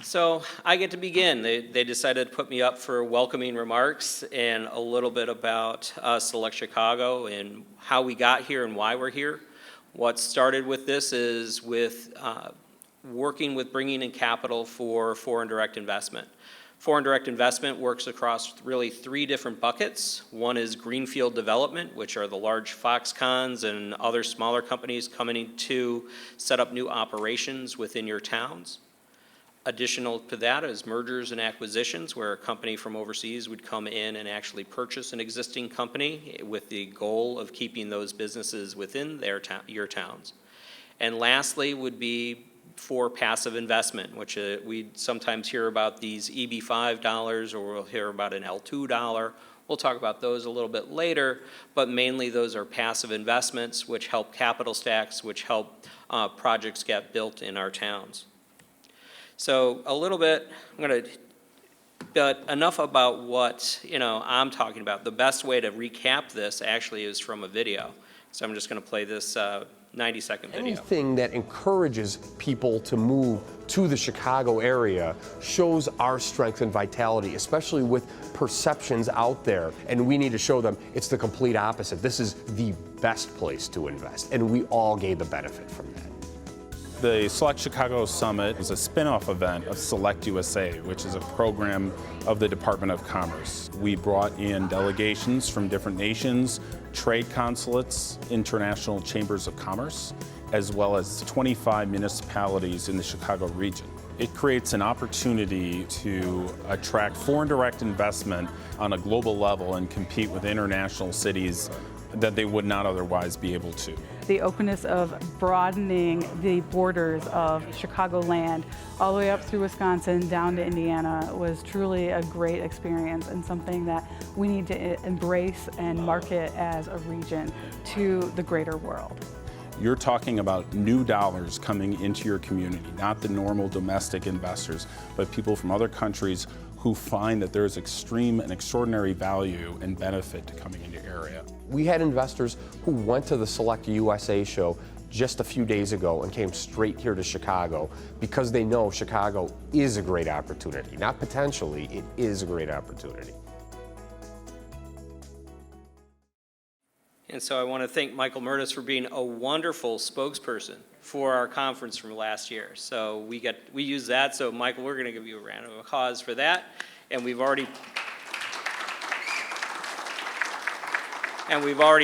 So I get to begin. They decided to put me up for welcoming remarks and a little bit about Select Chicago and how we got here and why we're here. What started with this is with working with bringing in capital for foreign direct investment. Foreign direct investment works across really three different buckets. One is greenfield development, which are the large Foxcons and other smaller companies coming in to set up new operations within your towns. Additional to that is mergers and acquisitions, where a company from overseas would come in and actually purchase an existing company with the goal of keeping those businesses within your towns. And lastly would be for passive investment, which we sometimes hear about these EB5 dollars, or we'll hear about an L2 dollar. We'll talk about those a little bit later, but mainly those are passive investments which help capital stacks, which help projects get built in our towns. So a little bit, but enough about what I'm talking about. The best way to recap this actually is from a video. So I'm just going to play this 90-second video. Anything that encourages people to move to the Chicago area shows our strength and vitality, especially with perceptions out there. And we need to show them it's the complete opposite. This is the best place to invest, and we all gain the benefit from that. The Select Chicago Summit is a spin-off event of Select USA, which is a program of the Department of Commerce. We brought in delegations from different nations, trade consulates, international chambers of commerce, as well as 25 municipalities in the Chicago region. It creates an opportunity to attract foreign direct investment on a global level and compete with international cities that they would not otherwise be able to. The openness of broadening the borders of Chicagoland all the way up through Wisconsin down to Indiana was truly a great experience, and something that we need to embrace and market as a region to the greater world. You're talking about new dollars coming into your community, not the normal domestic investors, but people from other countries who find that there's extreme and extraordinary value and benefit to coming into your area. We had investors who went to the Select USA show just a few days ago and came straight here to Chicago because they know Chicago is a great opportunity. Not potentially, it is a great opportunity. And so I want to thank Michael Murtis for being a wonderful spokesperson for our conference from last year. So we use that. So Michael, we're going to give you a round of applause for that. And we've already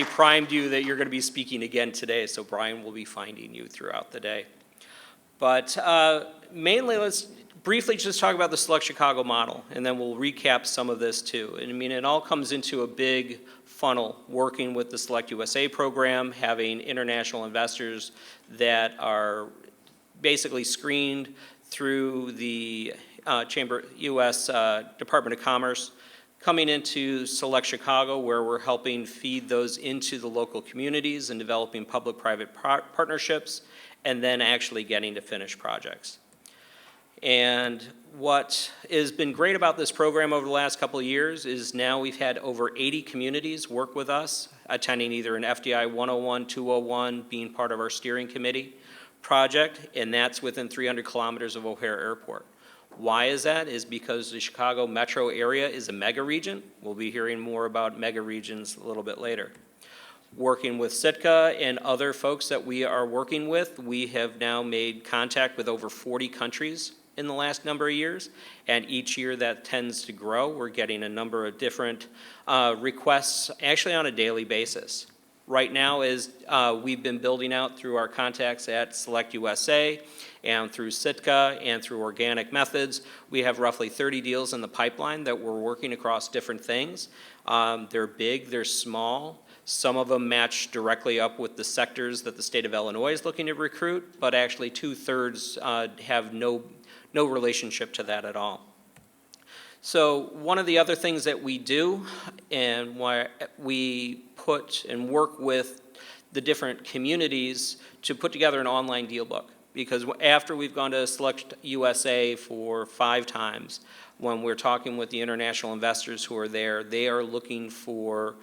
primed you that you're going to be speaking again today. So Brian will be finding you throughout the day. But mainly, let's briefly just talk about the Select Chicago model, and then we'll recap some of this too. And I mean, it all comes into a big funnel, working with the Select USA program, having international investors that are basically screened through the U.S. Department of Commerce, coming into Select Chicago, where we're helping feed those into the local communities and developing public-private partnerships, and then actually getting to finish projects. And what has been great about this program over the last couple of years is now we've had over 80 communities work with us, attending either an FDI 101, 201, being part of our steering committee project, and that's within 300 kilometers of O'Hare Airport. Why is that? Is because the Chicago metro area is a mega region. We'll be hearing more about mega regions a little bit later. Working with Sitka and other folks that we are working with, we have now made contact with over 40 countries in the last number of years, and each year that tends to grow. We're getting a number of different requests actually on a daily basis. Right now is we've been building out through our contacts at Select USA and through Sitka and through organic methods. We have roughly 30 deals in the pipeline that we're working across different things. They're big, they're small. Some of them match directly up with the sectors that the state of Illinois is looking to recruit, but actually 2/3 have no relationship to that at all. So one of the other things that we do, and why we put and work with the different communities to put together an online deal book, because after we've gone to Select USA for 5 times, when we're talking with the international investors who are there, they are looking for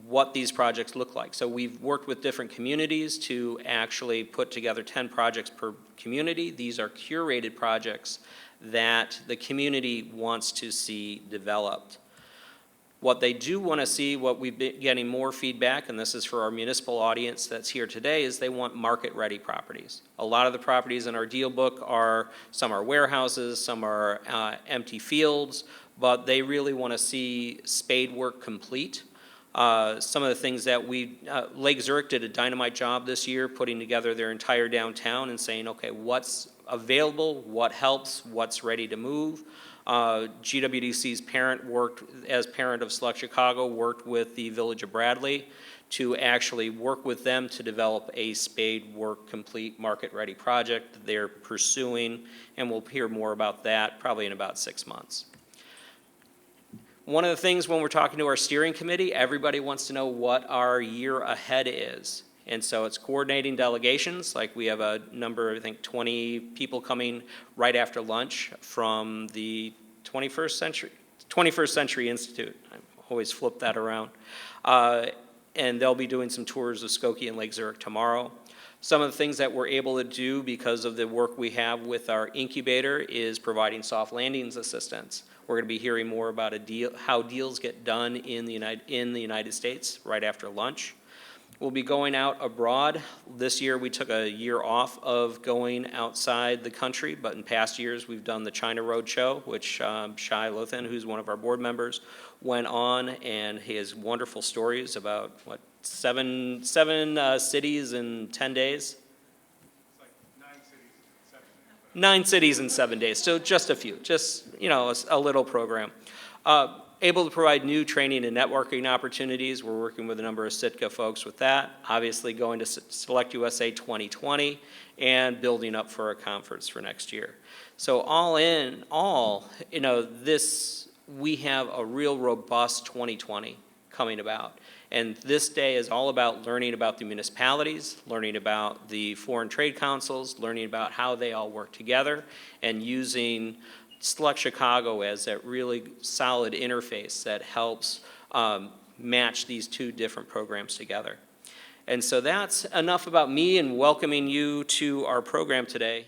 what these projects look like. So we've worked with different communities to actually put together 10 projects per community. These are curated projects that the community wants to see developed. What they do want to see, what we've been getting more feedback, and this is for our municipal audience that's here today, is they want market-ready properties. A lot of the properties in our deal book some are warehouses, some are empty fields, but they really want to see spade work complete. Some of the things that Lake Zurich did a dynamite job this year, putting together their entire downtown and saying, okay, what's available, what helps, what's ready to move. GWDC's parent as parent of SelectChicago, worked with the Village of Bradley to actually work with them to develop a spade work complete market-ready project that they're pursuing, and we'll hear more about that probably in about 6 months. One of the things when we're talking to our steering committee, everybody wants to know what our year ahead is. And so it's coordinating delegations, like we have a number, I think 20 people coming right after lunch from the 21st Century Institute. I always flip that around. And they'll be doing some tours of Skokie and Lake Zurich tomorrow. Some of the things that we're able to do because of the work we have with our incubator is providing soft landings assistance. We're going to be hearing more about how deals get done in the United States right after lunch. We'll be going out abroad. This year we took a year off of going outside the country, but in past years we've done the China Road Show, which Shai Lothan, who's one of our board members, went on, and he has wonderful stories about, what, seven cities in 10 days? It's like 9 cities in 7 days. 9 cities in 7 days, so just a few, just, a little program. Able to provide new training and networking opportunities. We're working with a number of Sitka folks with that. Obviously going to Select USA 2020 and building up for a conference for next year. So all in all, we have a real robust 2020 coming about. And this day is all about learning about the municipalities, learning about the foreign trade councils, learning about how they all work together, and using SelectChicago as that really solid interface that helps match these two different programs together. And so that's enough about me and welcoming you to our program today.